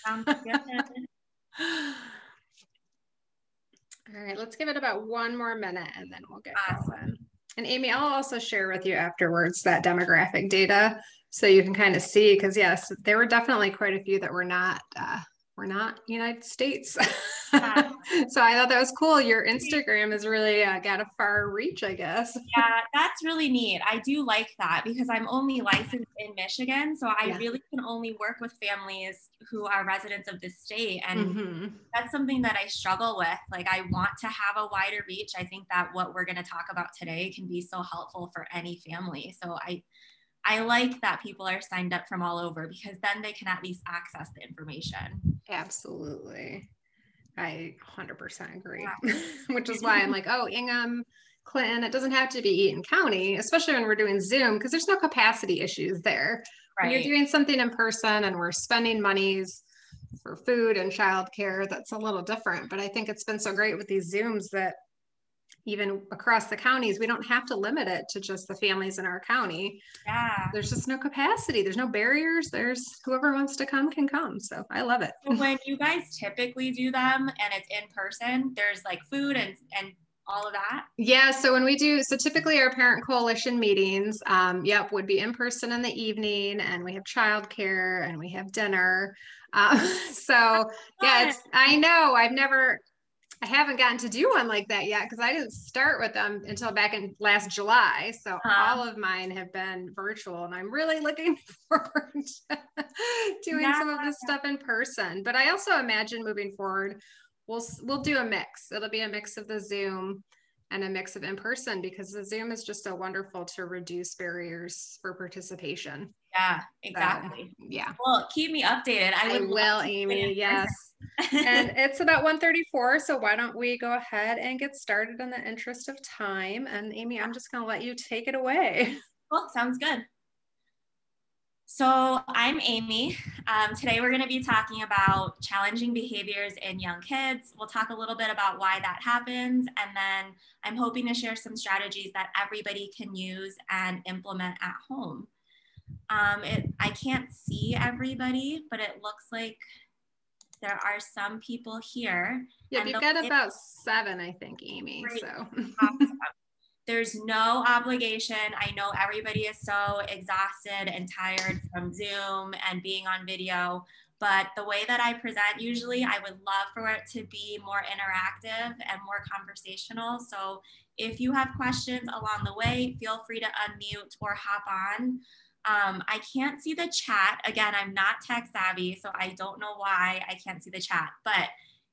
Sounds good. All right, let's give it about 1 more minute and then we'll get Awesome. going. And Amy, I'll also share with you afterwards that demographic data so you can kind of see, because yes, there were definitely quite a few that were not United States. Yeah. So I thought that was cool. Your Instagram has really got a far reach, I guess. Yeah, that's really neat. I do like that because I'm only licensed in Michigan. So I really can only work with families who are residents of the state. And that's something that I struggle with. Like, I want to have a wider reach. I think that what we're going to talk about today can be so helpful for any family. So I like that people are signed up from all over because then they can at least access the information. Absolutely. I 100% agree, which is why I'm like, oh, Ingham, Clinton, it doesn't have to be Eaton County, especially when we're doing Zoom, because there's no capacity issues there. When you're doing something in person and we're spending monies for food and childcare, that's a little different. But I think it's been so great with these Zooms that even across the counties, we don't have to limit it to just the families in our county. Yeah. There's just no capacity. There's no barriers. There's whoever wants to come can come. So I love it. So when you guys typically do them and it's in person, there's like food and all of that? Yeah, so when we do, so typically our parent coalition meetings, would be in person in the evening, and we have childcare and we have dinner. So yeah, I know I haven't gotten to do one like that yet because I didn't start with them until back in last July. So all of mine have been virtual, and I'm really looking forward to doing some of this stuff in person. But I also imagine moving forward, we'll do a mix. It'll be a mix of the Zoom and a mix of in person, because the Zoom is just so wonderful to reduce barriers for participation. Yeah, exactly. Yeah. Well, keep me updated. I will, Amy. Yes. And it's about 1:34. So why don't we go ahead and get started in the interest of time? And Amy, I'm just going to let you take it away. Well, sounds good. So I'm Amy. Today we're going to be talking about challenging behaviors in young kids. We'll talk a little bit about why that happens, and then I'm hoping to share some strategies that everybody can use and implement at home. I can't see everybody, but it looks like there are some people here. Yeah, you've got about 7, I think, Amy. Great. So. Awesome. There's no obligation. I know everybody is so exhausted and tired from Zoom and being on video, but the way that I present usually, I would love for it to be more interactive and more conversational. So if you have questions along the way, feel free to unmute or hop on. I can't see the chat. Again, I'm not tech savvy, so I don't know why I can't see the chat. But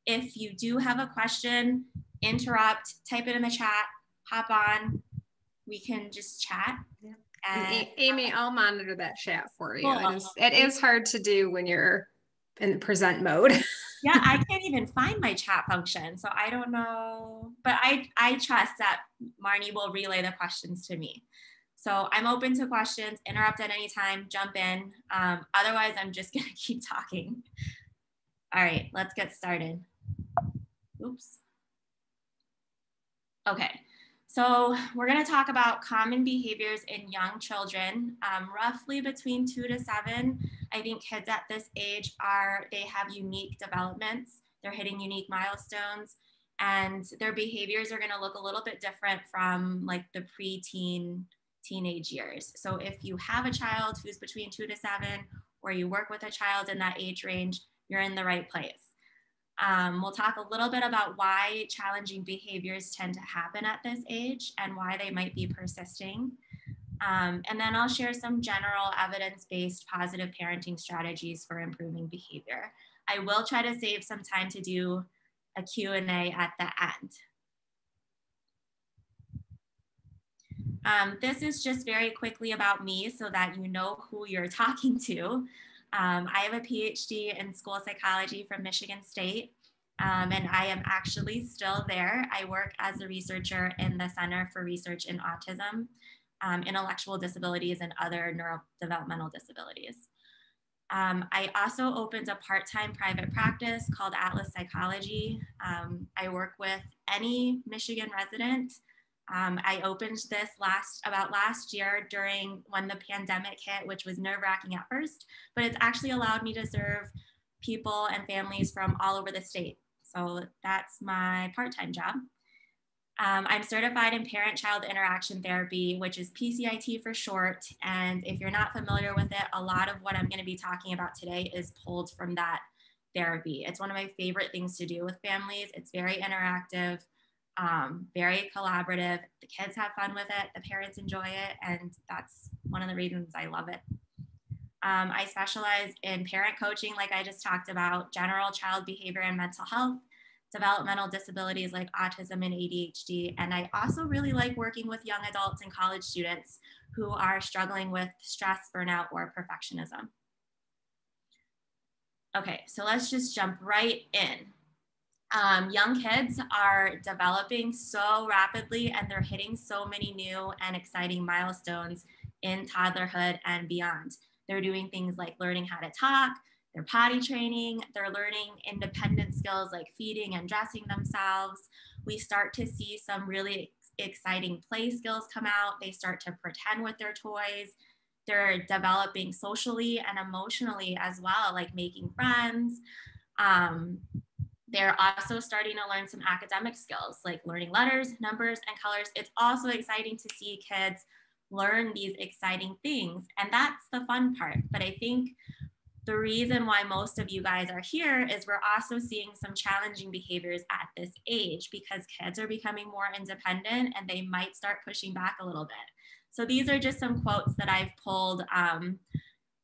if you do have a question, interrupt, type it in the chat, hop on, we can just chat. Yeah. And Amy, I'll monitor that chat for you. Cool. It is hard to do when you're in present mode. Yeah, I can't even find my chat function, so I don't know. But I trust that Marnie will relay the questions to me. So I'm open to questions, interrupt at any time, jump in. Otherwise, I'm just gonna keep talking. All right, let's get started. Oops. Okay, so we're gonna talk about common behaviors in young children, roughly between 2 to 7. I think kids at this age they have unique developments. They're hitting unique milestones, and their behaviors are gonna look a little bit different from like the preteen, teenage years. So if you have a child who's between 2 to 7, or you work with a child in that age range, you're in the right place. We'll talk a little bit about why challenging behaviors tend to happen at this age and why they might be persisting. And then I'll share some general evidence-based positive parenting strategies for improving behavior. I will try to save some time to do a Q&A at the end. This is just very quickly about me so that you know who you're talking to. I have a PhD in school psychology from Michigan State, and I am actually still there. I work as a researcher in the Center for Research in Autism, Intellectual Disabilities, and other neurodevelopmental disabilities. I also opened a part-time private practice called Atlas Psychology. I work with any Michigan resident. I opened this about last year when the pandemic hit, which was nerve-wracking at first, but it's actually allowed me to serve people and families from all over the state. So that's my part-time job. I'm certified in parent-child interaction therapy, which is PCIT for short. And if you're not familiar with it, a lot of what I'm going to be talking about today is pulled from that therapy. It's one of my favorite things to do with families. It's very interactive, very collaborative. The kids have fun with it, the parents enjoy it, and that's one of the reasons I love it. I specialize in parent coaching, like I just talked about, general child behavior and mental health, developmental disabilities like autism and ADHD. And I also really like working with young adults and college students who are struggling with stress, burnout, or perfectionism. Okay, so let's just jump right in. Young kids are developing so rapidly and they're hitting so many new and exciting milestones in toddlerhood and beyond. They're doing things like learning how to talk, they're potty training, they're learning independent skills like feeding and dressing themselves. We start to see some really exciting play skills come out. They start to pretend with their toys. They're developing socially and emotionally as well, like making friends. They're also starting to learn some academic skills like learning letters, numbers, and colors. It's also exciting to see kids learn these exciting things. And that's the fun part. But I think the reason why most of you guys are here is we're also seeing some challenging behaviors at this age because kids are becoming more independent and they might start pushing back a little bit. So these are just some quotes that I've pulled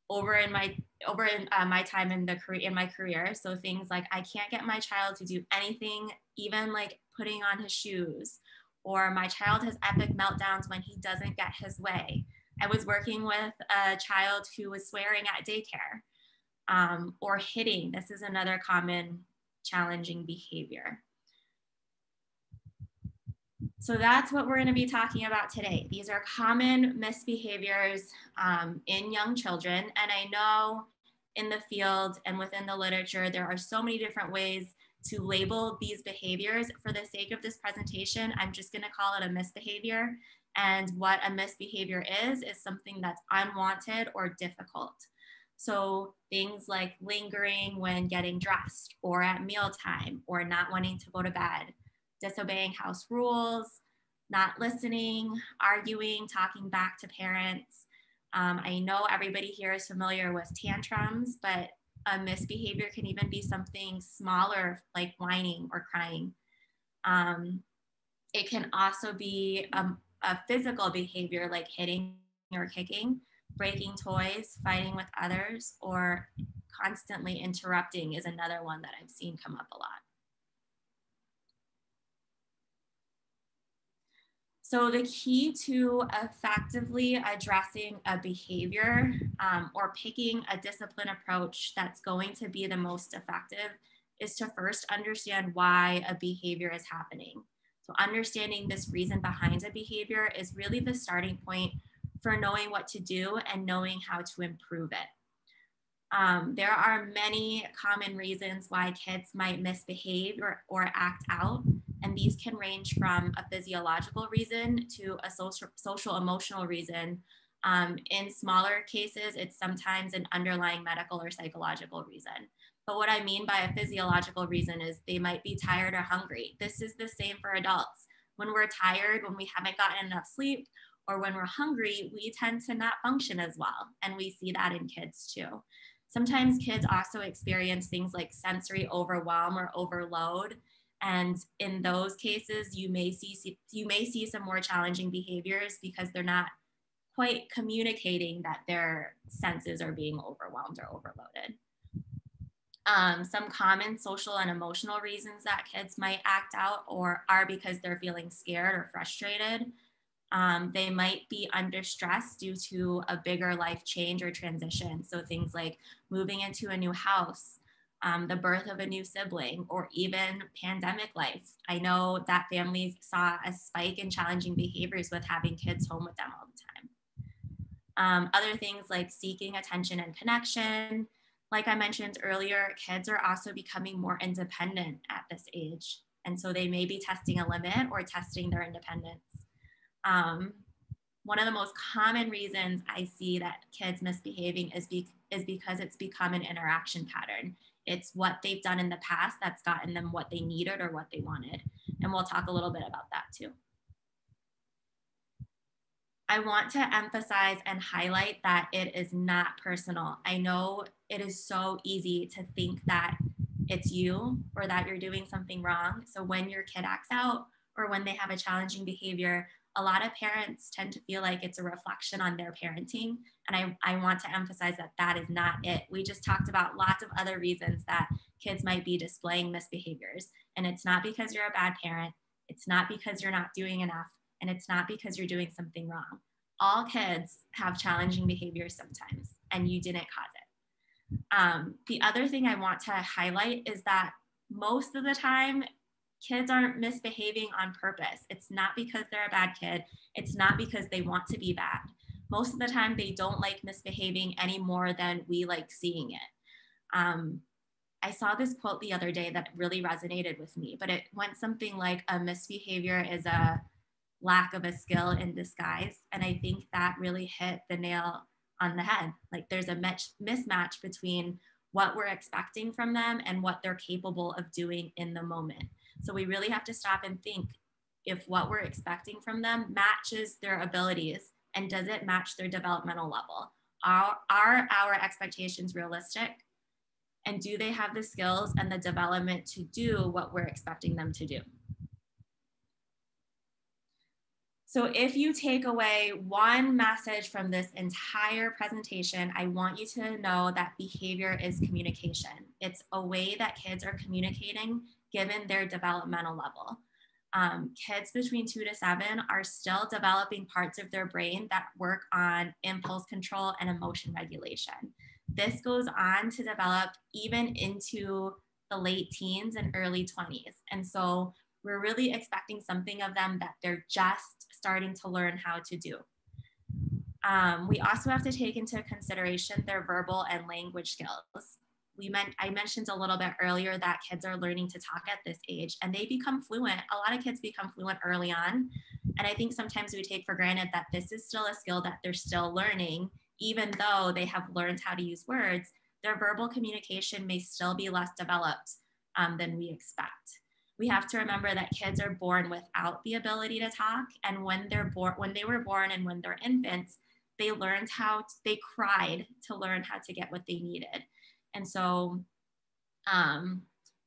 over in my time in my career. So things like, I can't get my child to do anything, even like putting on his shoes, or my child has epic meltdowns when he doesn't get his way. I was working with a child who was swearing at daycare, or hitting. This is another common challenging behavior. So that's what we're going to be talking about today. These are common misbehaviors in young children. And I know in the field and within the literature, there are so many different ways to label these behaviors. For the sake of this presentation, I'm just going to call it a misbehavior. And what a misbehavior is something that's unwanted or difficult. So things like lingering when getting dressed or at mealtime, or not wanting to go to bed, disobeying house rules, not listening, arguing, talking back to parents. I know everybody here is familiar with tantrums, but a misbehavior can even be something smaller like whining or crying. It can also be a physical behavior like hitting or kicking, breaking toys, fighting with others, or constantly interrupting is another one that I've seen come up a lot. So the key to effectively addressing a behavior or picking a discipline approach that's going to be the most effective is to first understand why a behavior is happening. So understanding this reason behind a behavior is really the starting point for knowing what to do and knowing how to improve it. There are many common reasons why kids might misbehave or act out. And these can range from a physiological reason to a social emotional reason. In smaller cases, it's sometimes an underlying medical or psychological reason. But what I mean by a physiological reason is they might be tired or hungry. This is the same for adults. When we're tired, when we haven't gotten enough sleep, or when we're hungry, we tend to not function as well. And we see that in kids too. Sometimes kids also experience things like sensory overwhelm or overload. And in those cases, you may see some more challenging behaviors because they're not quite communicating that their senses are being overwhelmed or overloaded. Some common social and emotional reasons that kids might act out or are because they're feeling scared or frustrated. They might be under stress due to a bigger life change or transition. So things like moving into a new house, the birth of a new sibling, or even pandemic life. I know that families saw a spike in challenging behaviors with having kids home with them all the time. Other things like seeking attention and connection. Like I mentioned earlier, kids are also becoming more independent at this age. And so they may be testing a limit or testing their independence. One of the most common reasons I see that kids misbehaving is because it's become an interaction pattern. It's what they've done in the past that's gotten them what they needed or what they wanted. And we'll talk a little bit about that too. I want to emphasize and highlight that it is not personal. I know it is so easy to think that it's you or that you're doing something wrong. So when your kid acts out or when they have a challenging behavior, a lot of parents tend to feel like it's a reflection on their parenting. And I want to emphasize that that is not it. We just talked about lots of other reasons that kids might be displaying misbehaviors. And it's not because you're a bad parent. It's not because you're not doing enough. And it's not because you're doing something wrong. All kids have challenging behaviors sometimes, and you didn't cause it. The other thing I want to highlight is that most of the time, kids aren't misbehaving on purpose. It's not because they're a bad kid. It's not because they want to be bad. Most of the time, they don't like misbehaving any more than we like seeing it. I saw this quote the other day that really resonated with me, but it went something like, a misbehavior is a lack of a skill in disguise. And I think that really hit the nail on the head. Like, there's a mismatch between what we're expecting from them and what they're capable of doing in the moment. So we really have to stop and think if what we're expecting from them matches their abilities and does it match their developmental level? Are our expectations realistic? And do they have the skills and the development to do what we're expecting them to do? So if you take away one message from this entire presentation, I want you to know that behavior is communication. It's a way that kids are communicating given their developmental level. Kids between 2 to 7 are still developing parts of their brain that work on impulse control and emotion regulation. This goes on to develop even into the late teens and early 20s. And so we're really expecting something of them that they're just starting to learn how to do. We also have to take into consideration their verbal and language skills. I mentioned a little bit earlier that kids are learning to talk at this age and they become fluent. A lot of kids become fluent early on. And I think sometimes we take for granted that this is still a skill that they're still learning, even though they have learned how to use words. Their verbal communication may still be less developed than we expect. We have to remember that kids are born without the ability to talk. And when they were born and when they're infants, they cried to learn how to get what they needed. And so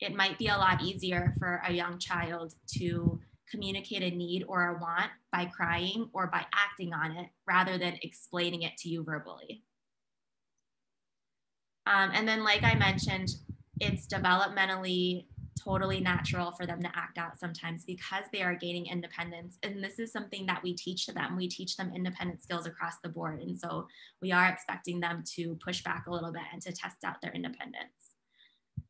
it might be a lot easier for a young child to communicate a need or a want by crying or by acting on it rather than explaining it to you verbally. And then, like I mentioned, it's developmentally totally natural for them to act out sometimes because they are gaining independence. And this is something that we teach to them. We teach them independent skills across the board. And so we are expecting them to push back a little bit and to test out their independence.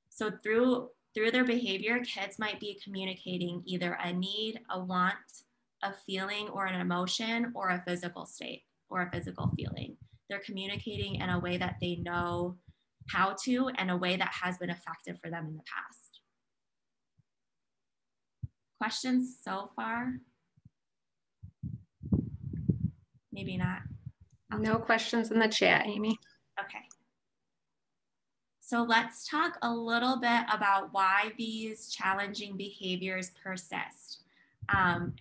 So through their behavior, kids might be communicating either a need, a want, a feeling or an emotion, or a physical state or a physical feeling. They're communicating in a way that they know how to and a way that has been effective for them in the past. Questions so far? Maybe not. No questions in the chat, Amy. Okay. So let's talk a little bit about why these challenging behaviors persist.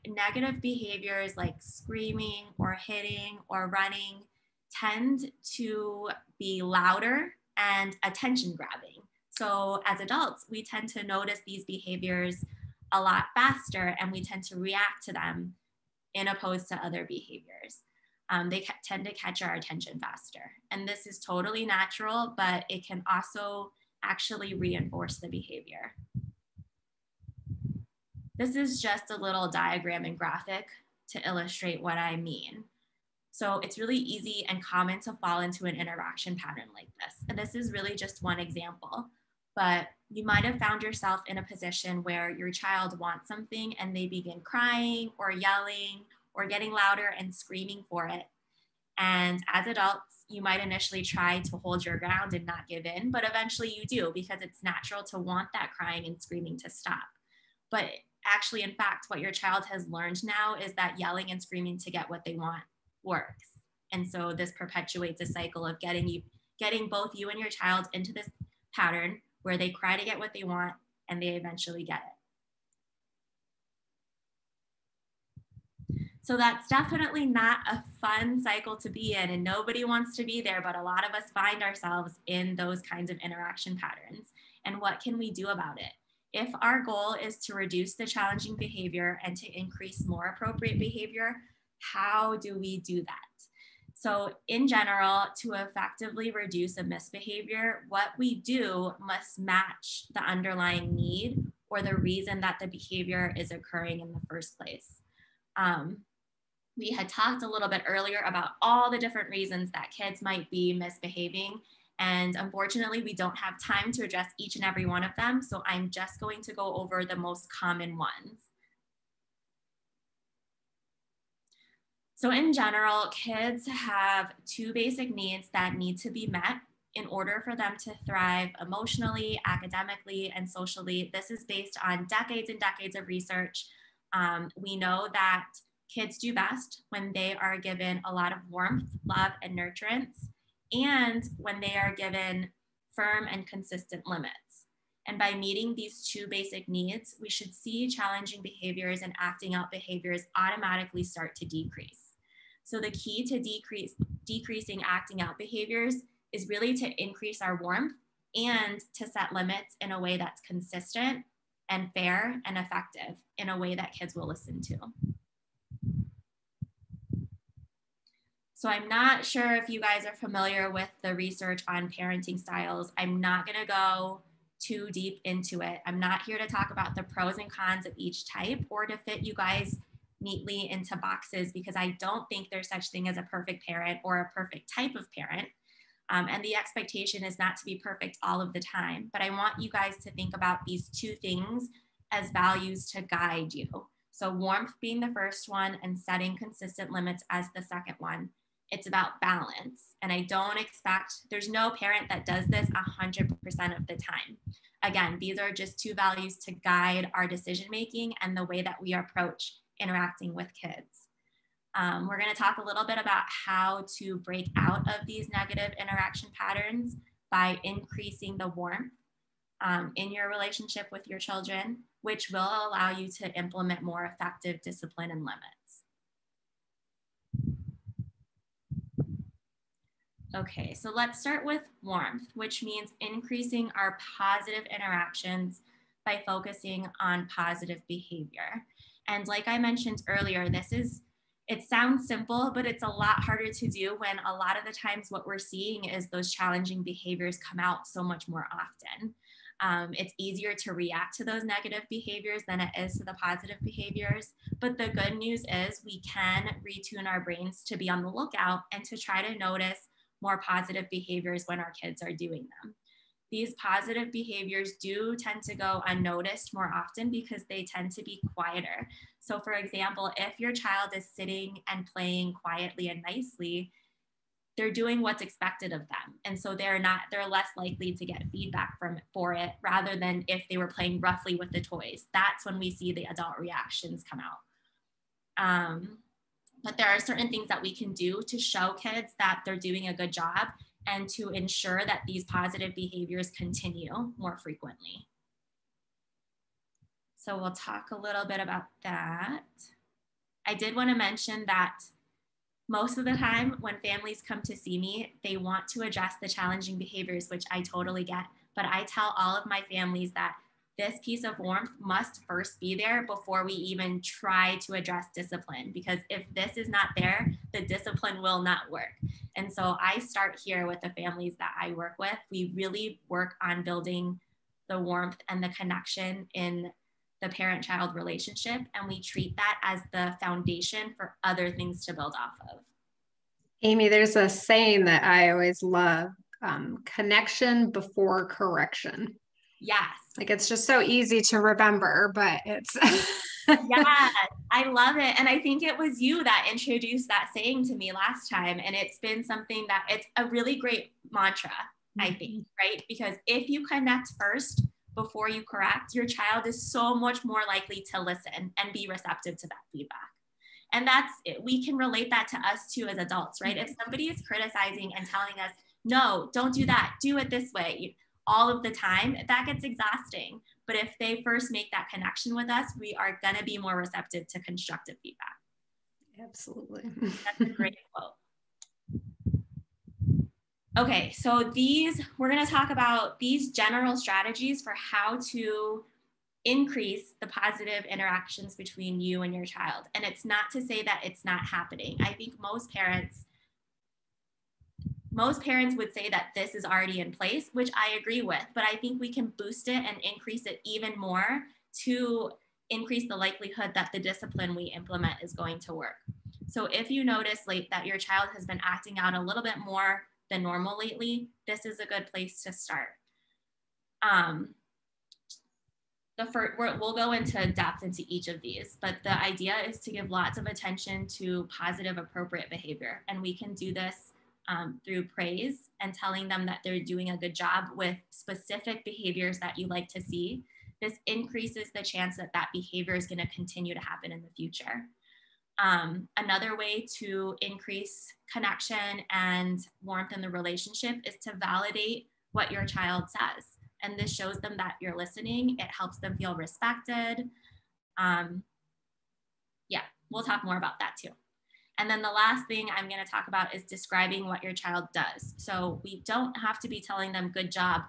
Negative behaviors like screaming or hitting or running tend to be louder and attention grabbing. So as adults, we tend to notice these behaviors a lot faster and we tend to react to them in opposed to other behaviors. They tend to catch our attention faster. And this is totally natural, but it can also actually reinforce the behavior. This is just a little diagram and graphic to illustrate what I mean. So it's really easy and common to fall into an interaction pattern like this. And this is really just one example, but you might have found yourself in a position where your child wants something and they begin crying or yelling or getting louder and screaming for it. And as adults, you might initially try to hold your ground and not give in, but eventually you do because it's natural to want that crying and screaming to stop. But actually, in fact, what your child has learned now is that yelling and screaming to get what they want works. And so this perpetuates a cycle of getting both you and your child into this pattern where they cry to get what they want and they eventually get it. So that's definitely not a fun cycle to be in, and nobody wants to be there, but a lot of us find ourselves in those kinds of interaction patterns. And what can we do about it? If our goal is to reduce the challenging behavior and to increase more appropriate behavior, how do we do that? So in general, to effectively reduce a misbehavior, what we do must match the underlying need or the reason that the behavior is occurring in the first place. We had talked a little bit earlier about all the different reasons that kids might be misbehaving. And unfortunately, we don't have time to address each and every one of them. So I'm just going to go over the most common ones. So in general, kids have two basic needs that need to be met in order for them to thrive emotionally, academically, and socially. This is based on decades and decades of research. We know that kids do best when they are given a lot of warmth, love, and nurturance, and when they are given firm and consistent limits. And by meeting these two basic needs, we should see challenging behaviors and acting out behaviors automatically start to decrease. So the key to decreasing acting out behaviors is really to increase our warmth and to set limits in a way that's consistent and fair and effective, in a way that kids will listen to. So I'm not sure if you guys are familiar with the research on parenting styles. I'm not going to go too deep into it. I'm not here to talk about the pros and cons of each type or to fit you guys neatly into boxes, because I don't think there's such thing as a perfect parent or a perfect type of parent. And the expectation is not to be perfect all of the time. But I want you guys to think about these two things as values to guide you. So warmth being the first one and setting consistent limits as the second one. It's about balance. And I don't expect, there's no parent that does this 100% of the time. Again, these are just two values to guide our decision-making and the way that we approach interacting with kids. We're going to talk a little bit about how to break out of these negative interaction patterns by increasing the warmth in your relationship with your children, which will allow you to implement more effective discipline and limits. Okay, so let's start with warmth, which means increasing our positive interactions by focusing on positive behavior. And like I mentioned earlier, it sounds simple, but it's a lot harder to do when a lot of the times what we're seeing is those challenging behaviors come out so much more often. It's easier to react to those negative behaviors than it is to the positive behaviors. But the good news is we can retune our brains to be on the lookout and to try to notice more positive behaviors when our kids are doing them. These positive behaviors do tend to go unnoticed more often because they tend to be quieter. So for example, if your child is sitting and playing quietly and nicely, they're doing what's expected of them. And so they're less likely to get feedback for it, rather than if they were playing roughly with the toys. That's when we see the adult reactions come out. But there are certain things that we can do to show kids that they're doing a good job and to ensure that these positive behaviors continue more frequently. So we'll talk a little bit about that. I did want to mention that most of the time when families come to see me, they want to address the challenging behaviors, which I totally get. But I tell all of my families that this piece of warmth must first be there before we even try to address discipline, because if this is not there, the discipline will not work. And so I start here with the families that I work with. We really work on building the warmth and the connection in the parent-child relationship, and we treat that as the foundation for other things to build off of. Amy, there's a saying that I always love, connection before correction. Yes. Like, it's just so easy to remember, but it's... Yeah, I love it. And I think it was you that introduced that saying to me last time. And it's been something that it's a really great mantra, I think, right? Because if you connect first before you correct, your child is so much more likely to listen and be receptive to that feedback. And we can relate that to us too as adults, right? If somebody is criticizing and telling us, no, don't do that, do it this way, all of the time, that gets exhausting. But if they first make that connection with us, we are going to be more receptive to constructive feedback. Absolutely. That's a great quote. Okay, so we're going to talk about these general strategies for how to increase the positive interactions between you and your child. And it's not to say that it's not happening. I think most parents would say that this is already in place, which I agree with, but I think we can boost it and increase it even more to increase the likelihood that the discipline we implement is going to work. So if you notice that your child has been acting out a little bit more than normal lately, this is a good place to start. We'll go into depth into each of these, but the idea is to give lots of attention to positive, appropriate behavior. And we can do this through praise and telling them that they're doing a good job with specific behaviors that you like to see. This increases the chance that that behavior is going to continue to happen in the future. Another way to increase connection and warmth in the relationship is to validate what your child says. And this shows them that you're listening. It helps them feel respected. Yeah, we'll talk more about that too. And then the last thing I'm going to talk about is describing what your child does. So we don't have to be telling them good job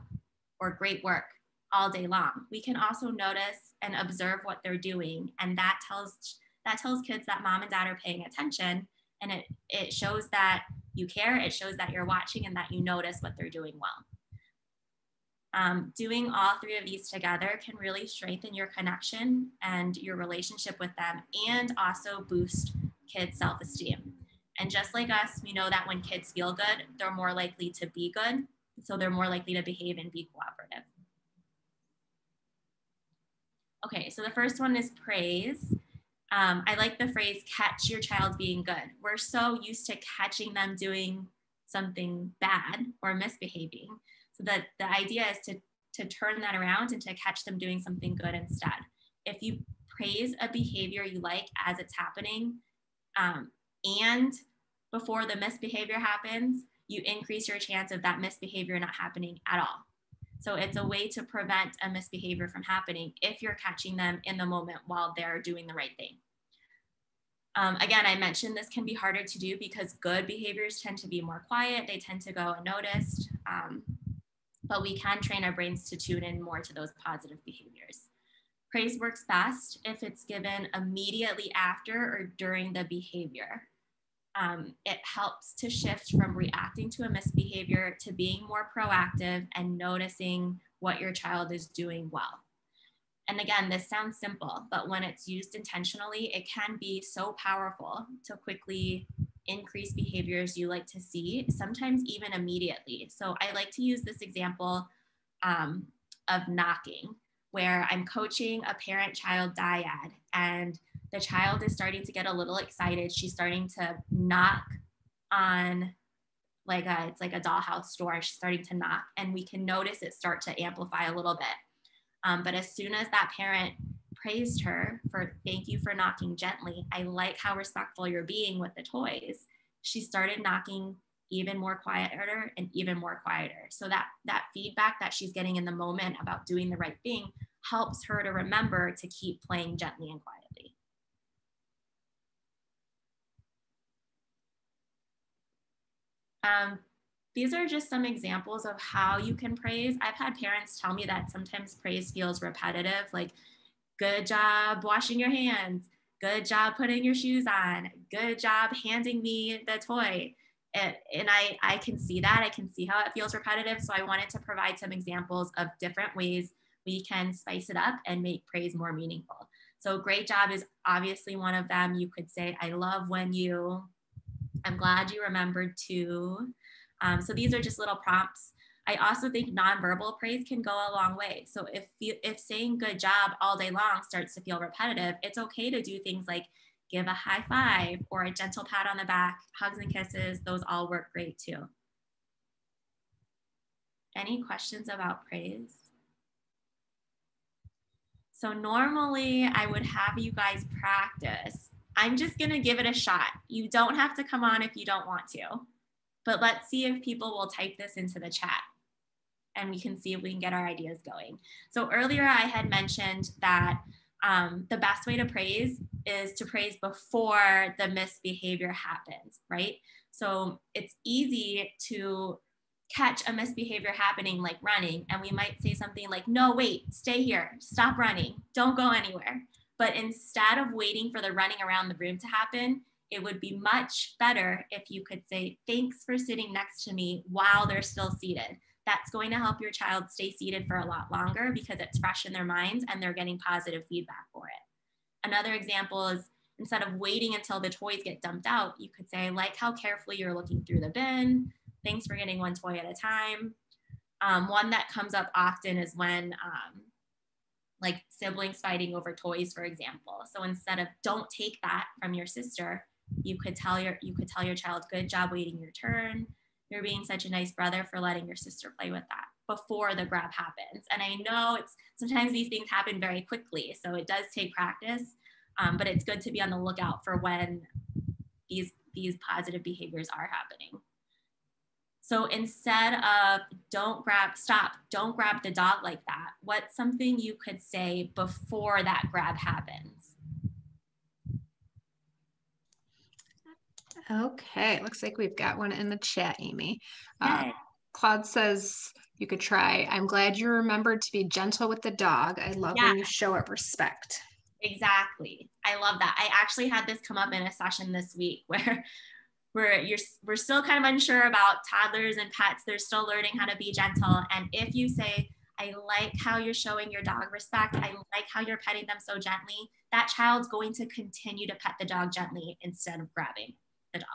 or great work all day long. We can also notice and observe what they're doing. And that tells kids that mom and dad are paying attention. And it shows that you care. It shows that you're watching and that you notice what they're doing well. Doing all three of these together can really strengthen your connection and your relationship with them, and also boost kids' self-esteem. And just like us, we know that when kids feel good, they're more likely to be good. So they're more likely to behave and be cooperative. Okay, so the first one is praise. I like the phrase, catch your child being good. We're so used to catching them doing something bad or misbehaving. So that the idea is to turn that around and to catch them doing something good instead. If you praise a behavior you like as it's happening, and before the misbehavior happens, you increase your chance of that misbehavior not happening at all. So it's a way to prevent a misbehavior from happening if you're catching them in the moment while they're doing the right thing. Again, I mentioned this can be harder to do because good behaviors tend to be more quiet. They tend to go unnoticed. But we can train our brains to tune in more to those positive behaviors. Praise works best if it's given immediately after or during the behavior. It helps to shift from reacting to a misbehavior to being more proactive and noticing what your child is doing well. And again, this sounds simple, but when it's used intentionally, it can be so powerful to quickly increase behaviors you like to see, sometimes even immediately. So I like to use this example of knocking, where I'm coaching a parent-child dyad, and the child is starting to get a little excited. She's starting to knock on it's like a dollhouse door. She's starting to knock, and we can notice it start to amplify a little bit. But as soon as that parent praised her for thank you for knocking gently, I like how respectful you're being with the toys, she started knocking even more quieter and even more quieter. So that feedback that she's getting in the moment about doing the right thing helps her to remember to keep playing gently and quietly. These are just some examples of how you can praise. I've had parents tell me that sometimes praise feels repetitive, like good job washing your hands, good job putting your shoes on, good job handing me the toy. And I can see that. I can see how it feels repetitive. So I wanted to provide some examples of different ways we can spice it up and make praise more meaningful. So great job is obviously one of them. You could say, I love when you, I'm glad you remembered to. So these are just little prompts. I also think nonverbal praise can go a long way. So if saying good job all day long starts to feel repetitive, it's okay to do things like give a high five or a gentle pat on the back, hugs and kisses. Those all work great too. Any questions about praise? So normally I would have you guys practice. I'm just gonna give it a shot. You don't have to come on if you don't want to, but let's see if people will type this into the chat. and we can see if we can get our ideas going. So earlier I had mentioned that the best way to praise is to praise before the misbehavior happens, right? So it's easy to catch a misbehavior happening like running, and we might say something like, no, wait, stay here, stop running, don't go anywhere. But instead of waiting for the running around the room to happen, it would be much better if you could say, thanks for sitting next to me while they're still seated. That's going to help your child stay seated for a lot longer because it's fresh in their minds and they're getting positive feedback for it. Another example is, instead of waiting until the toys get dumped out, you could say, I like how carefully you're looking through the bin. Thanks for getting one toy at a time. One that comes up often is when like siblings fighting over toys, for example. So instead of don't take that from your sister, you could tell your child, good job waiting your turn. You're being such a nice brother for letting your sister play with that before the grab happens. And I know sometimes these things happen very quickly, so it does take practice, but it's good to be on the lookout for when these positive behaviors are happening. So instead of don't grab the dog like that, what's something you could say before that grab happens? Okay, looks like we've got one in the chat, Amy. Yay. Claude says you could try, I'm glad you remembered to be gentle with the dog. I love when you show it respect. Exactly. I love that. I actually had this come up in a session this week where we're still kind of unsure about toddlers and pets. They're still learning how to be gentle. And if you say, I like how you're showing your dog respect, I like how you're petting them so gently, that child's going to continue to pet the dog gently instead of grabbing the dog.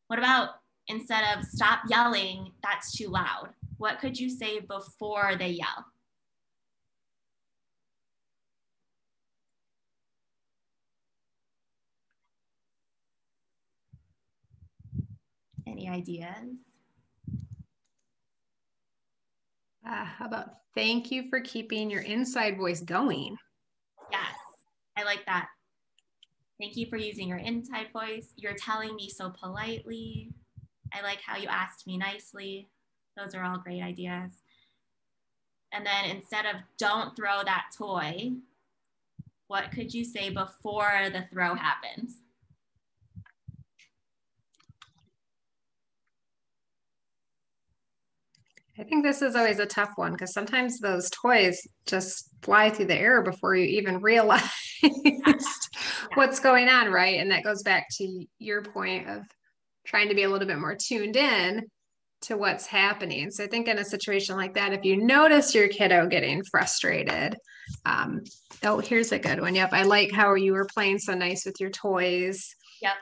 What about instead of stop yelling, that's too loud? What could you say before they yell? Any ideas? How about thank you for keeping your inside voice going? Yes, I like that. Thank you for using your inside voice. You're telling me so politely. I like how you asked me nicely. Those are all great ideas. And then instead of don't throw that toy, what could you say before the throw happens? I think this is always a tough one because sometimes those toys just fly through the air before you even realize what's going on, right? And that goes back to your point of trying to be a little bit more tuned in to what's happening. So I think in a situation like that, if you notice your kiddo getting frustrated, oh, here's a good one. Yep, I like how you were playing so nice with your toys. Yep.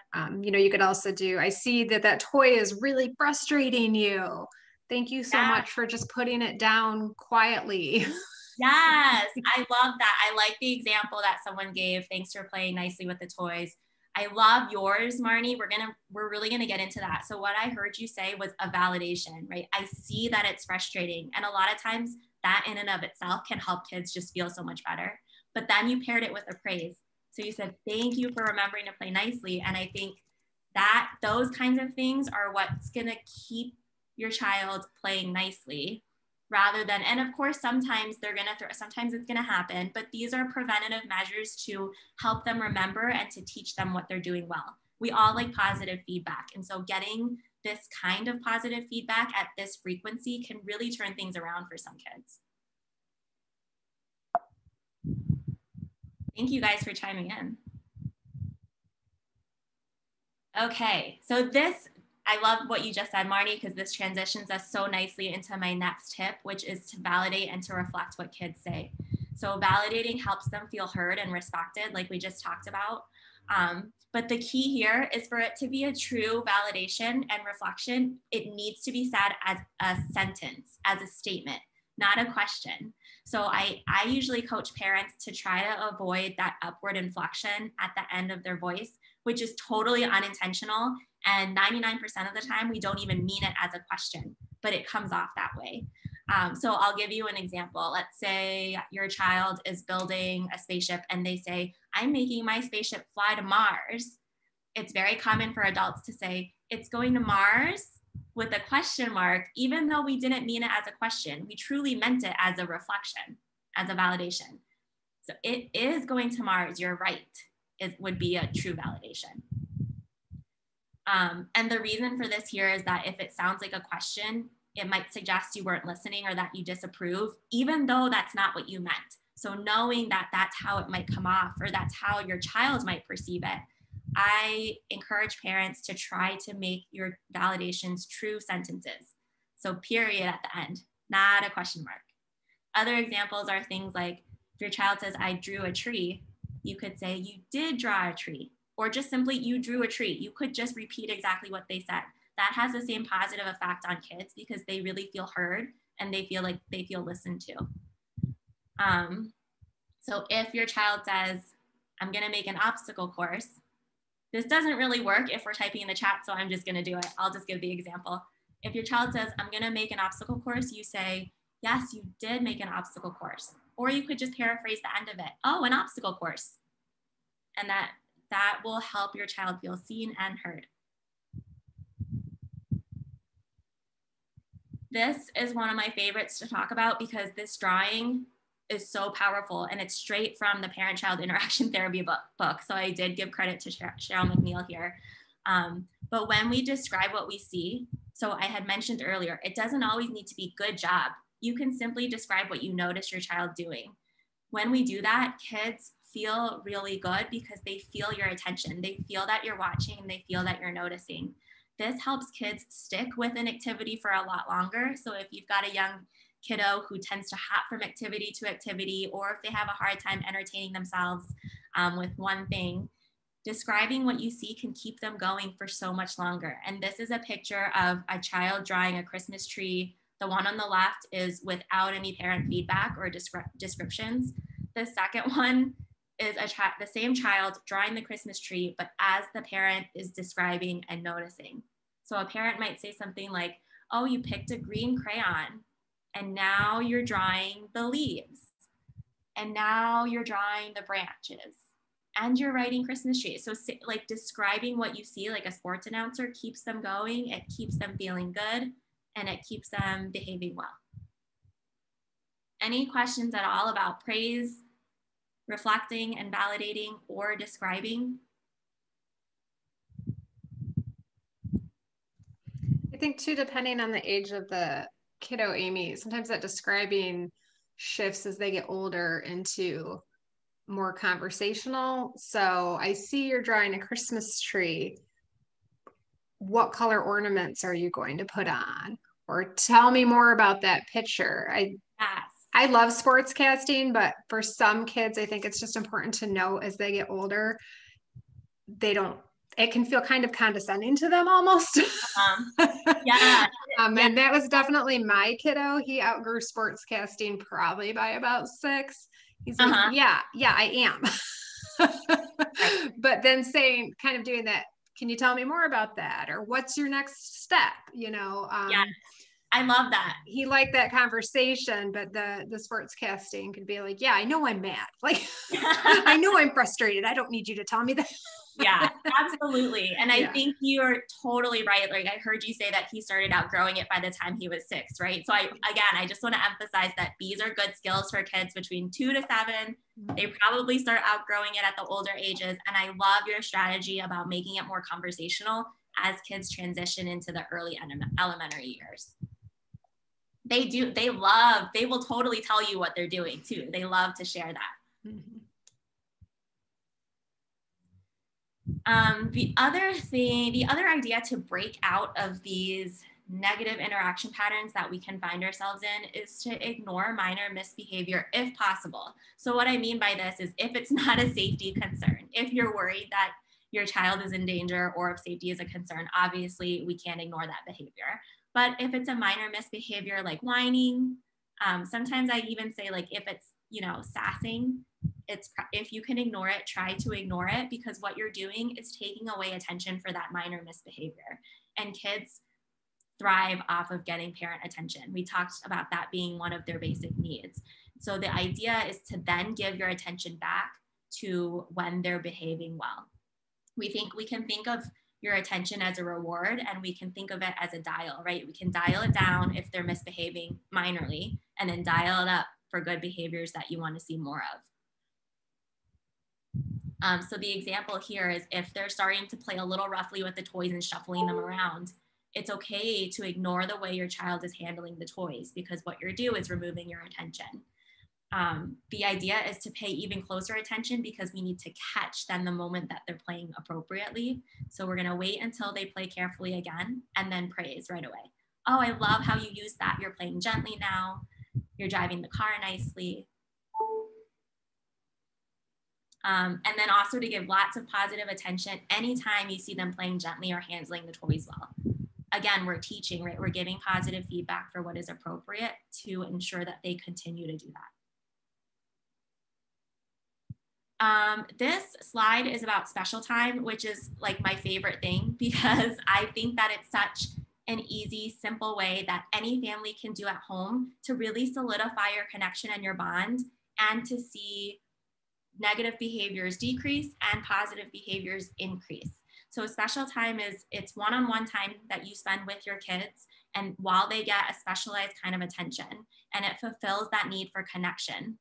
You could also do, I see that toy is really frustrating you. Thank you so much for just putting it down quietly. Yes, I love that. I like the example that someone gave. Thanks for playing nicely with the toys. I love yours, Marnie. We're really gonna get into that. So what I heard you say was a validation, right? I see that it's frustrating. And a lot of times that in and of itself can help kids just feel so much better. But then you paired it with a praise. So you said, thank you for remembering to play nicely. And I think that those kinds of things are what's gonna keep your child playing nicely rather than, and of course, sometimes sometimes it's gonna happen, but these are preventative measures to help them remember and to teach them what they're doing well. We all like positive feedback. And so getting this kind of positive feedback at this frequency can really turn things around for some kids. Thank you guys for chiming in. Okay, so I love what you just said, Marnie, because this transitions us so nicely into my next tip, which is to validate and to reflect what kids say. So validating helps them feel heard and respected, like we just talked about. But the key here is for it to be a true validation and reflection, it needs to be said as a sentence, as a statement, not a question. So I usually coach parents to try to avoid that upward inflection at the end of their voice, which is totally unintentional. And 99% of the time, we don't even mean it as a question, but it comes off that way. So I'll give you an example. Let's say your child is building a spaceship and they say, I'm making my spaceship fly to Mars. It's very common for adults to say, it's going to Mars. with a question mark, even though we didn't mean it as a question, we truly meant it as a reflection, as a validation. So it is going to Mars, you're right, it would be a true validation. And the reason for this here is that if it sounds like a question, it might suggest you weren't listening or that you disapprove, even though that's not what you meant. So knowing that that's how it might come off, or that's how your child might perceive it, I encourage parents to try to make your validations true sentences. So period at the end, not a question mark. Other examples are things like, if your child says, I drew a tree, you could say, you did draw a tree, or just simply, you drew a tree. You could just repeat exactly what they said. That has the same positive effect on kids because they really feel heard and they feel like they feel listened to. So if your child says, I'm gonna make an obstacle course, this doesn't really work if we're typing in the chat, so I'm just gonna do it. I'll just give the example. If your child says, I'm gonna make an obstacle course, you say, yes, you did make an obstacle course. Or you could just paraphrase the end of it. Oh, an obstacle course. And that will help your child feel seen and heard. This is one of my favorites to talk about because this drawing is so powerful and it's straight from the parent-child interaction therapy book. So I did give credit to Cheryl McNeil here. But when we describe what we see, so I had mentioned earlier, it doesn't always need to be good job. You can simply describe what you notice your child doing. When we do that, kids feel really good because they feel your attention. They feel that you're watching and they feel that you're noticing. This helps kids stick with an activity for a lot longer. So if you've got a young kiddo who tends to hop from activity to activity, or if they have a hard time entertaining themselves with one thing, describing what you see can keep them going for so much longer. And this is a picture of a child drawing a Christmas tree. The one on the left is without any parent feedback or descriptions. The second one is the same child drawing the Christmas tree, but as the parent is describing and noticing. So a parent might say something like, oh, you picked a green crayon and now you're drawing the leaves. And now you're drawing the branches and you're writing Christmas trees. So like describing what you see like a sports announcer keeps them going, it keeps them feeling good, and it keeps them behaving well. Any questions at all about praise, reflecting and validating, or describing? I think too, depending on the age of the kiddo, Amy, sometimes that describing shifts as they get older into more conversational. So I see you're drawing a Christmas tree. What color ornaments are you going to put on? Or tell me more about that picture. I love sportscasting, but for some kids, I think it's just important to know as they get older, it can feel kind of condescending to them almost. Yeah. And that was definitely my kiddo. He outgrew sportscasting probably by about 6. He's like, yeah, I am. But then kind of doing that, can you tell me more about that? Or what's your next step? Yeah. I love that. He liked that conversation, but the sportscasting could be like, yeah, I know I'm mad. Like, I know I'm frustrated. I don't need you to tell me that. Yeah, absolutely. And I think you're totally right. Like I heard you say that he started outgrowing it by the time he was 6, right? So I just want to emphasize that these are good skills for kids between 2 to 7. They probably start outgrowing it at the older ages. And I love your strategy about making it more conversational as kids transition into the early elementary years. They will totally tell you what they're doing too. They love to share that. Mm-hmm. The other idea to break out of these negative interaction patterns that we can find ourselves in is to ignore minor misbehavior if possible. So what I mean by this is if it's not a safety concern, if you're worried that your child is in danger or if safety is a concern, obviously we can't ignore that behavior. But if it's a minor misbehavior like whining, sometimes I even say like if it's, sassing, if you can ignore it, try to ignore it, because what you're doing is taking away attention for that minor misbehavior. And kids thrive off of getting parent attention. We talked about that being one of their basic needs. So the idea is to then give your attention back to when they're behaving well. We can think of your attention as a reward, and we can think of it as a dial, right? We can dial it down if they're misbehaving minorly, and then dial it up for good behaviors that you want to see more of. So the example here is if they're starting to play a little roughly with the toys and shuffling them around, it's okay to ignore the way your child is handling the toys, because what you're doing is removing your attention. The idea is to pay even closer attention, because we need to catch them the moment that they're playing appropriately. So we're gonna wait until they play carefully again, and then praise right away. Oh, I love how you use that. You're playing gently now. You're driving the car nicely. And then also to give lots of positive attention anytime you see them playing gently or handling the toys well. Again, we're teaching, right? We're giving positive feedback for what is appropriate to ensure that they continue to do that. This slide is about special time, which is like my favorite thing, because I think that it's such an easy, simple way that any family can do at home to really solidify your connection and your bond, and to see negative behaviors decrease and positive behaviors increase. So special time is, it's one-on-one time that you spend with your kids, and while they get a specialized kind of attention, and it fulfills that need for connection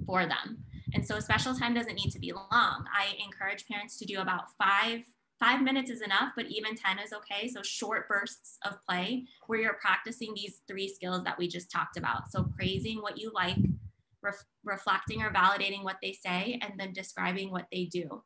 for them. And so special time doesn't need to be long. I encourage parents to do about 5 minutes is enough, but even 10 is okay. So short bursts of play where you're practicing these 3 skills that we just talked about. So praising what you like, reflecting or validating what they say, and then describing what they do.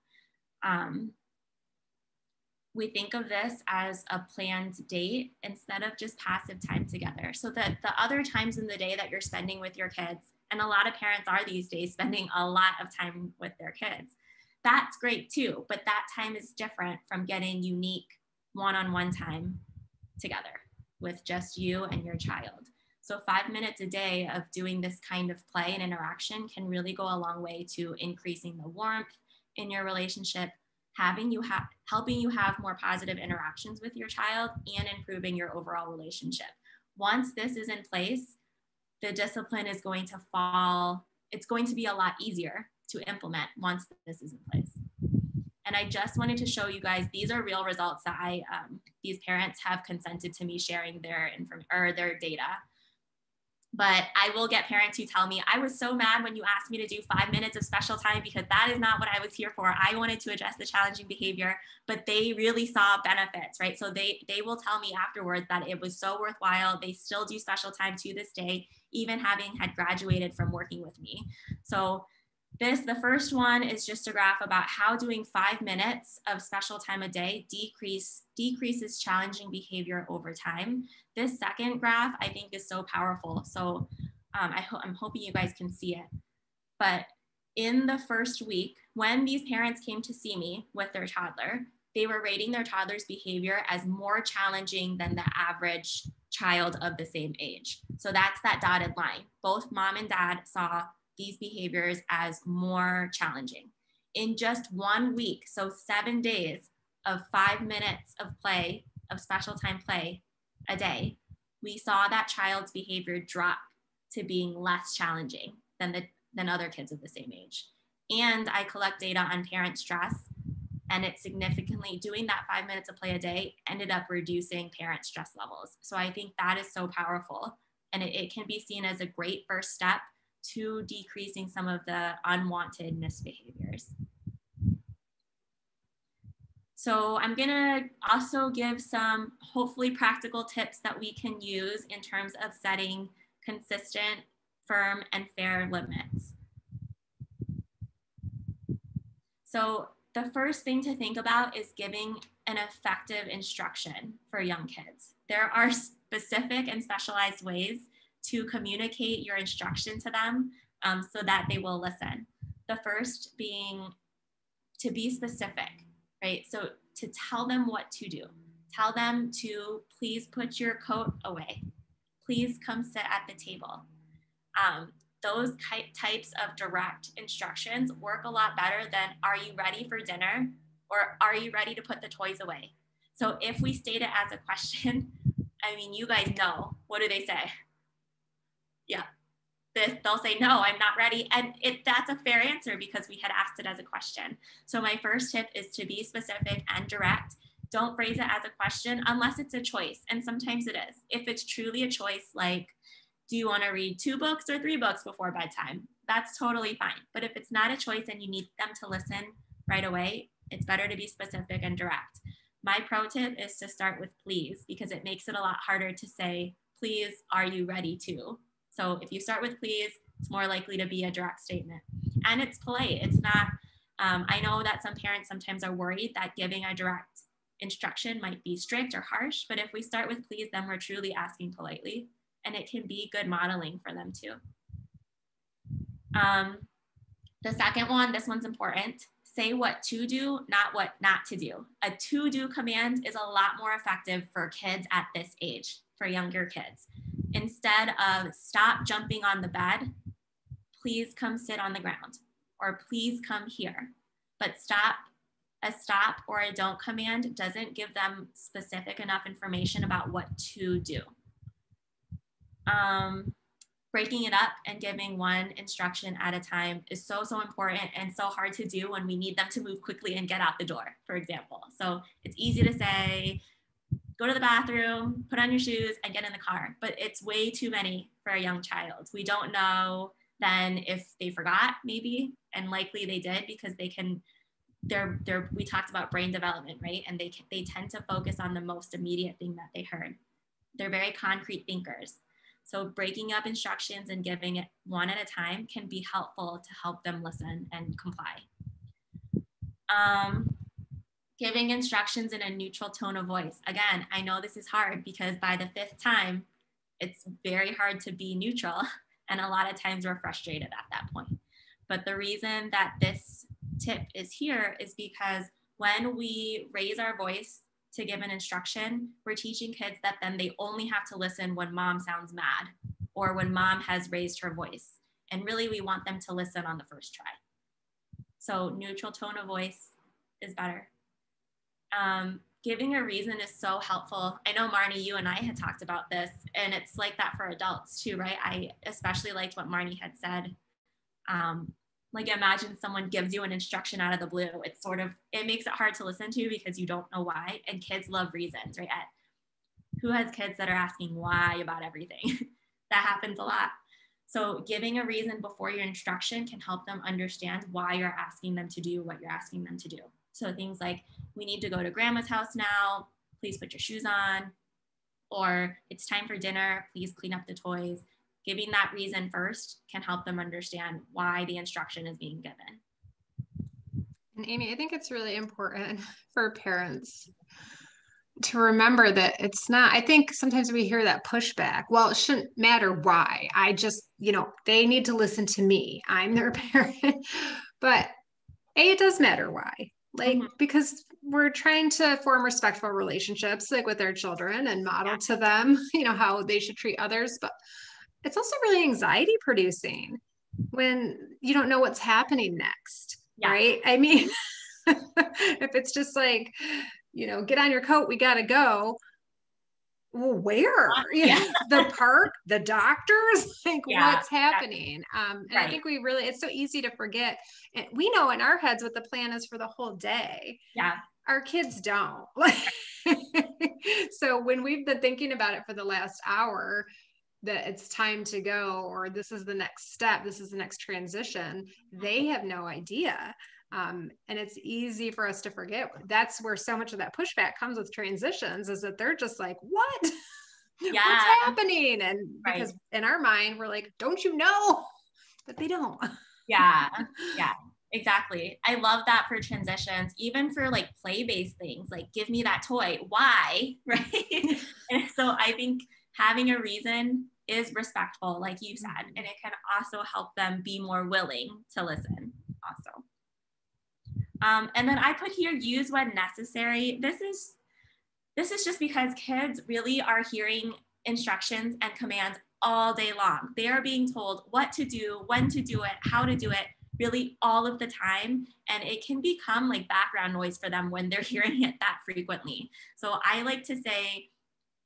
We think of this as a planned date instead of just passive time together. So that the other times in the day that you're spending with your kids, and a lot of parents are these days spending a lot of time with their kids, that's great too, but that time is different from getting unique one-on-one time together with just you and your child. So 5 minutes a day of doing this kind of play and interaction can really go a long way to increasing the warmth in your relationship, helping you have more positive interactions with your child, and improving your overall relationship. Once this is in place, the discipline is going to fall. It's going to be a lot easier to implement once this is in place. And I just wanted to show you guys, these are real results that these parents have consented to me sharing their data. But I will get parents who tell me, I was so mad when you asked me to do 5 minutes of special time, because that is not what I was here for. I wanted to address the challenging behavior, but they really saw benefits, right? So they will tell me afterwards that it was so worthwhile. They still do special time to this day, even having had graduated from working with me. So the first one is just a graph about how doing 5 minutes of special time a day decreases challenging behavior over time. This second graph, I think, is so powerful. So I'm hoping you guys can see it. But in the first week, when these parents came to see me with their toddler, they were rating their toddler's behavior as more challenging than the average child of the same age. So that's that dotted line. Both mom and dad saw these behaviors as more challenging. In just 1 week, so 7 days of 5 minutes of play, of special time play a day, we saw that child's behavior drop to being less challenging than other kids of the same age. And I collect data on parent stress, and it significantly, doing that 5 minutes of play a day ended up reducing parent stress levels. So I think that is so powerful, and it can be seen as a great first step to decreasing some of the unwanted misbehaviors. So I'm gonna also give some hopefully practical tips that we can use in terms of setting consistent, firm, and fair limits. So the first thing to think about is giving an effective instruction for young kids. There are specific and specialized ways to communicate your instruction to them so that they will listen. The first being to be specific, right? So to tell them what to do. Tell them to please put your coat away. Please come sit at the table. Those types of direct instructions work a lot better than, are you ready for dinner? Or are you ready to put the toys away? So if we state it as a question, I mean, you guys know, what do they say? Yeah. this, they'll say, no, I'm not ready. And that's a fair answer because we had asked it as a question. So my first tip is to be specific and direct. Don't phrase it as a question unless it's a choice. And sometimes it is. If it's truly a choice, like, do you want to read 2 books or 3 books before bedtime? That's totally fine. But if it's not a choice and you need them to listen right away, it's better to be specific and direct. My pro tip is to start with please, because it makes it a lot harder to say, please, are you ready to? So if you start with please, it's more likely to be a direct statement. And it's polite. It's not, I know that some parents sometimes are worried that giving a direct instruction might be strict or harsh, but if we start with please, then we're truly asking politely, and it can be good modeling for them too. The second one, this one's important. Say what to do, not what not to do. A to-do command is a lot more effective for kids at this age, for younger kids. Instead of stop jumping on the bed, please come sit on the ground, or please come here. But a stop or a don't command doesn't give them specific enough information about what to do. Breaking it up and giving one instruction at a time is so important and so hard to do when we need them to move quickly and get out the door, for example. So it's easy to say, go to the bathroom, put on your shoes, and get in the car. But it's way too many for a young child. We don't know then if they forgot, maybe, and likely they did, because they can, we talked about brain development, right? And they tend to focus on the most immediate thing that they heard. They're very concrete thinkers. So breaking up instructions and giving it one at a time can be helpful to help them listen and comply. Giving instructions in a neutral tone of voice. Again, I know this is hard because by the 5th time, it's very hard to be neutral. And a lot of times we're frustrated at that point. But the reason that this tip is here is because when we raise our voice to give an instruction, we're teaching kids that then they only have to listen when mom sounds mad or when mom has raised her voice. And really, we want them to listen on the first try. So neutral tone of voice is better. Giving a reason is so helpful. I know, Marnie, you and I had talked about this, and it's like that for adults too, right? I especially liked what Marnie had said. Like, imagine someone gives you an instruction out of the blue. It's it makes it hard to listen to because you don't know why. And kids love reasons, right? Who has kids that are asking why about everything? That happens a lot. So giving a reason before your instruction can help them understand why you're asking them to do what you're asking them to do. So things like, we need to go to grandma's house now, please put your shoes on, or it's time for dinner, please clean up the toys. Giving that reason first can help them understand why the instruction is being given. And Amy, I think it's really important for parents to remember that it's not, I think sometimes we hear that pushback. Well, it shouldn't matter why. I just, they need to listen to me. I'm their parent. But it does matter why. Because we're trying to form respectful relationships, like with our children, and model to them, how they should treat others. But it's also really anxiety producing when you don't know what's happening next, right? I mean, if it's just like, get on your coat, we got to go. Well, where? The park, the doctors, what's happening? And I think it's so easy to forget. And we know in our heads what the plan is for the whole day. Yeah. Our kids don't. So when we've been thinking about it for the last hour, that it's time to go, or this is the next step, this is the next transition, they have no idea. And it's easy for us to forget. That's where so much of that pushback comes with transitions, is that they're just like, what? What's happening? And because in our mind, we're like, don't you know? But they don't. Yeah, exactly. I love that for transitions, even for like play-based things, like give me that toy. Why? Right? And so I think having a reason is respectful, like you said, and it can also help them be more willing to listen also. And then I put here, use when necessary. This is just because kids really are hearing instructions and commands all day long. They are being told what to do, when to do it, how to do it, really all of the time. And it can become like background noise for them when they're hearing it that frequently. So I like to say,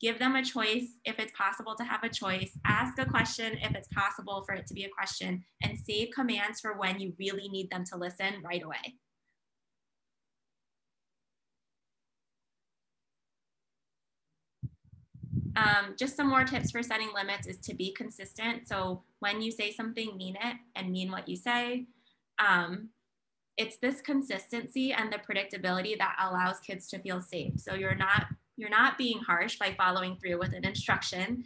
Give them a choice if it's possible to have a choice. Ask a question if it's possible for it to be a question, and save commands for when you really need them to listen right away. Just some more tips for setting limits is to be consistent. So when you say something, mean it and mean what you say. It's this consistency and the predictability that allows kids to feel safe. So you're not being harsh by following through with an instruction.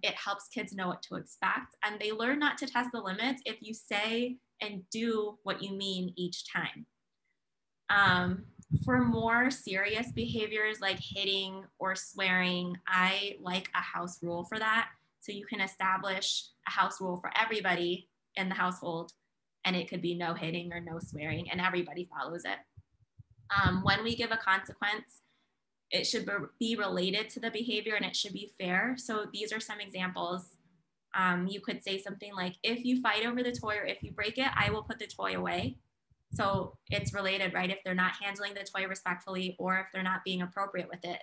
It helps kids know what to expect, and they learn not to test the limits if you say and do what you mean each time. For more serious behaviors like hitting or swearing, I like a house rule for that. So you can establish a house rule for everybody in the household, and it could be no hitting or no swearing, and everybody follows it. When we give a consequence, it should be related to the behavior and it should be fair. So these are some examples. You could say something like, if you fight over the toy or if you break it, I will put the toy away. So it's related, right? If they're not handling the toy respectfully, or if they're not being appropriate with it,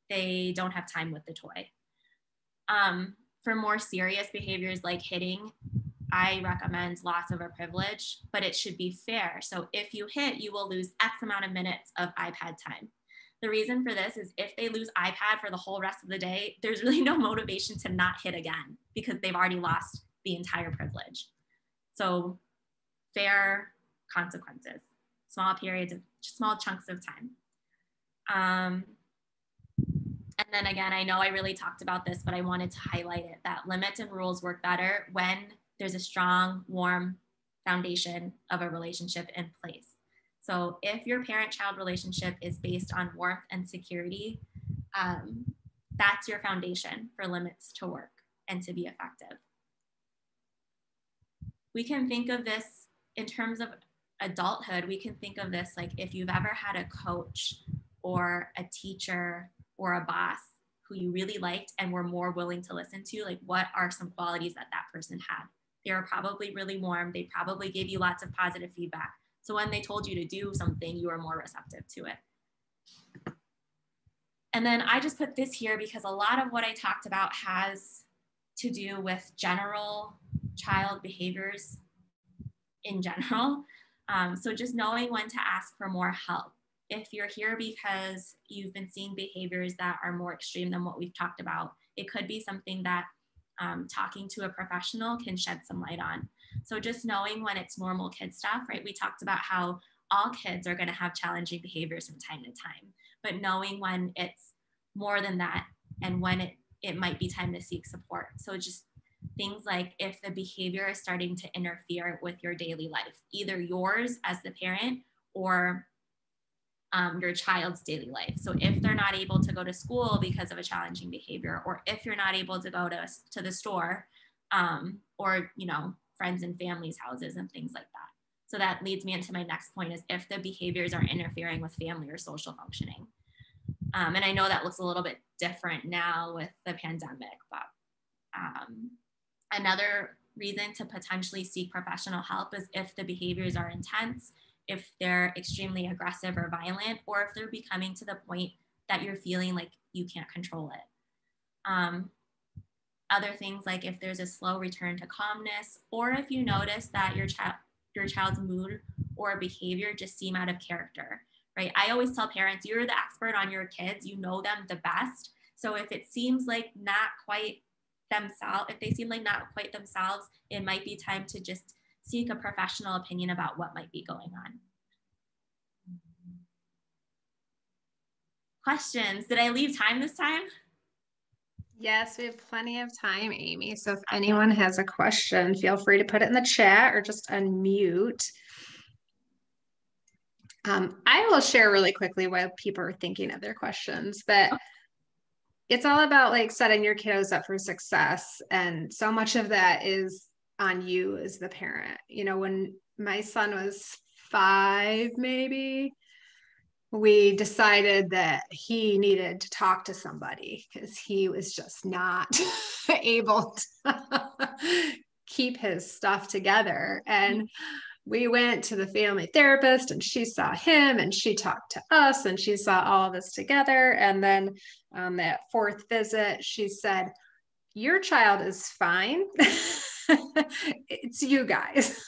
they don't have time with the toy. For more serious behaviors like hitting, I recommend loss of a privilege, but it should be fair. So if you hit, you will lose X amount of minutes of iPad time. The reason for this is if they lose iPad for the whole rest of the day, there's really no motivation to not hit again because they've already lost the entire privilege. So fair consequences, small periods of small chunks of time. And then again, I know I really talked about this, but I wanted to highlight it, that limits and rules work better when there's a strong, warm foundation of a relationship in place. So if your parent-child relationship is based on warmth and security, that's your foundation for limits to work and to be effective. We can think of this in terms of adulthood. We can think of this like if you've ever had a coach or a teacher or a boss who you really liked and were more willing to listen to, like what are some qualities that that person had? They were probably really warm. They probably gave you lots of positive feedback. So when they told you to do something, you were more receptive to it. And then I just put this here because a lot of what I talked about has to do with general child behaviors in general. So just knowing when to ask for more help. If you're here because you've been seeing behaviors that are more extreme than what we've talked about, it could be something that talking to a professional can shed some light on. So just knowing when it's normal kid stuff, right? We talked about how all kids are going to have challenging behaviors from time to time, but knowing when it's more than that and when it might be time to seek support. So just things like if the behavior is starting to interfere with your daily life, either yours as the parent or your child's daily life. So if they're not able to go to school because of a challenging behavior, or if you're not able to go to the store, or friends and families' houses and things like that. So that leads me into my next point, is if the behaviors are interfering with family or social functioning. And I know that looks a little bit different now with the pandemic, but another reason to potentially seek professional help is if the behaviors are intense, if they're extremely aggressive or violent, or if they're becoming to the point that you're feeling like you can't control it. Other things like if there's a slow return to calmness, or if you notice that your child's mood or behavior just seem out of character, right? I always tell parents, you're the expert on your kids, you know them the best. So if it seems like not quite themselves, if they seem like not quite themselves, it might be time to just seek a professional opinion about what might be going on. Questions? Did I leave time this time? Yes, we have plenty of time, Amy. So if anyone has a question, feel free to put it in the chat or just unmute. I will share really quickly while people are thinking of their questions, but it's all about like setting your kiddos up for success. And so much of that is on you as the parent. When my son was 5, maybe, we decided that he needed to talk to somebody because he was just not able to keep his stuff together. And we went to the family therapist and she saw him and she talked to us and she saw all of us together. And then on that fourth visit, she said, your child is fine. It's you guys.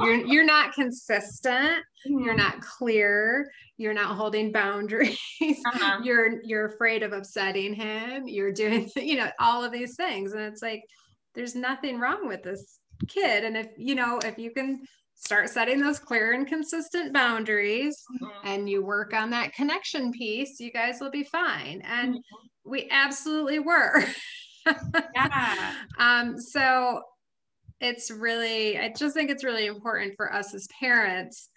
You're not consistent. You're not clear. You're not holding boundaries. You're afraid of upsetting him. You're doing, all of these things. And it's like, there's nothing wrong with this kid. And if you can start setting those clear and consistent boundaries and you work on that connection piece, you guys will be fine. And we absolutely were. So I just think it's really important for us as parents,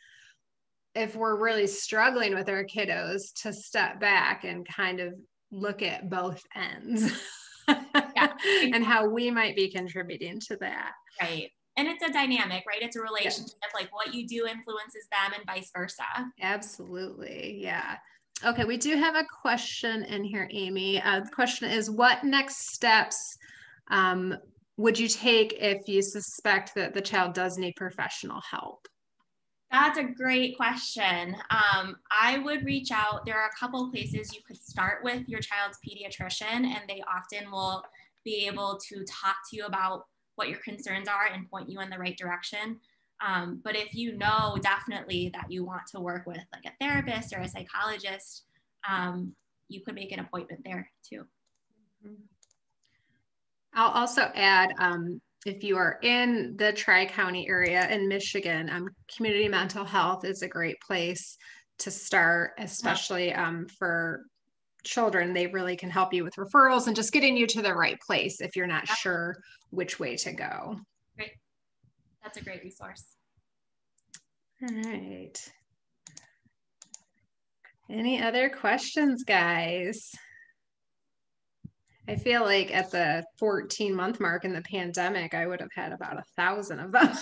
if we're really struggling with our kiddos, to step back and kind of look at both ends and how we might be contributing to that. Right. And it's a dynamic, right? It's a relationship. Like what you do influences them and vice versa. Absolutely. Yeah. Okay. We do have a question in here, Amy. The question is, what next steps would you take if you suspect that the child does need professional help? That's a great question. I would reach out. There are a couple places you could start with your child's pediatrician, and they often will be able to talk to you about what your concerns are and point you in the right direction. But if you know definitely that you want to work with like a therapist or a psychologist, you could make an appointment there too. I'll also add, if you are in the Tri-County area in Michigan, community mental health is a great place to start, especially for children. They really can help you with referrals and just getting you to the right place if you're not sure which way to go. Great. That's a great resource. All right. Any other questions, guys? I feel like at the 14-month mark in the pandemic, I would have had about 1,000 of them.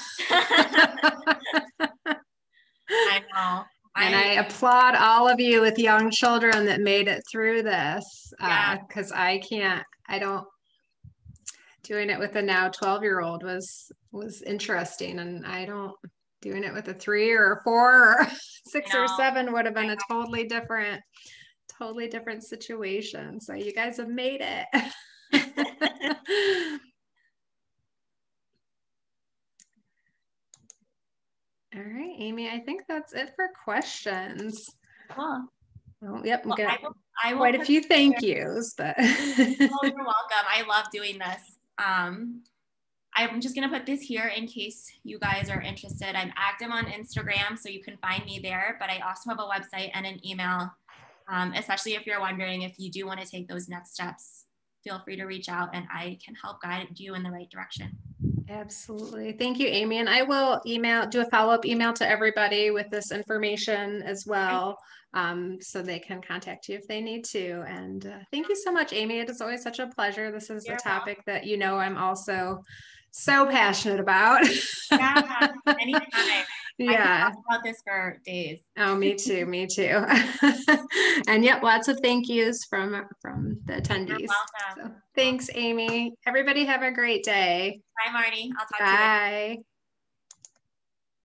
I know. And I applaud all of you with young children that made it through this, because doing it with a now 12-year-old was interesting. And doing it with a 3 or 4 or 6 or 7 would have been a totally different situation. So you guys have made it. All right, Amy, I think that's it for questions. Cool. Oh, yep, well, I will quite a few thank yous, but you're welcome. I love doing this. I'm just going to put this here in case you guys are interested. I'm active on Instagram, so you can find me there, but I also have a website and an email. Especially if you're wondering if you do want to take those next steps, feel free to reach out and I can help guide you in the right direction. Absolutely. Thank you, Amy. And I will do a follow-up email to everybody with this information as well, so they can contact you if they need to. And thank you so much, Amy. It is always such a pleasure. This is a topic that I'm also so passionate about. Yeah, anytime. Yeah. I can talk about this for days. Oh, me too. Me too. And yep, lots of thank yous from the attendees. You're welcome. So, thanks, Amy. Everybody have a great day. Bye, Marnie. I'll talk to you later. Bye.